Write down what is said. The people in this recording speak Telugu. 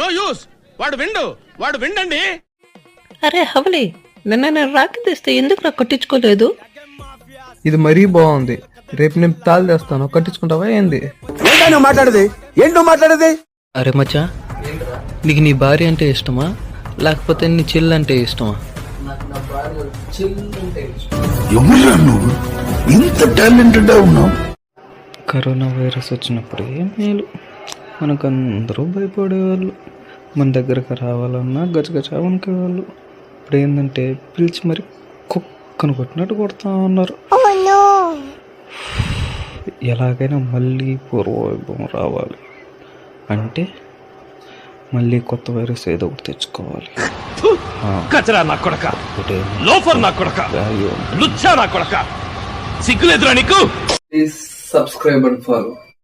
No use. వాడు విండండి. అరే హవలి, నిన్న నేను రాకి తెస్తే ఎందుకు నాకు కట్టించుకోలేదు? ఇది మరీ బాగుంది. రేపు నేను తాళి తెస్తాను, కట్టించుకుంటావా ఏంది? మాట్లాడేది అరే మచ్చా, నీకు నీ భార్య అంటే ఇష్టమా లేకపోతే నీ చెల్లి అంటే ఇష్టమా? ఎవరురా నువ్వు ఇంత టాలెంటెడ్ ఉన్నావు? కరోనా వైరస్ వచ్చినప్పుడు ఏం మేలు, మనకు అందరూ భయపడేవాళ్ళు. మన దగ్గరకు రావాలన్నా గజగజ వణికేవాళ్ళు. ఇప్పుడు ఏంటంటే పిలిచి మరి కుక్కను కొట్టినట్టు కొడతా ఉన్నారు. ఎలాగైనా మళ్ళీ పూర్వవైభవం రావాలి అంటే మళ్ళీ కొత్త వైరస్ ఏదో ఒకటి తెచ్చుకోవాలి. కచరా నా కొడక, లోఫర్ నా కొడక, లుచ్చా నా కొడక, సిగ్గులేదురా నీకు? Please subscribe and follow.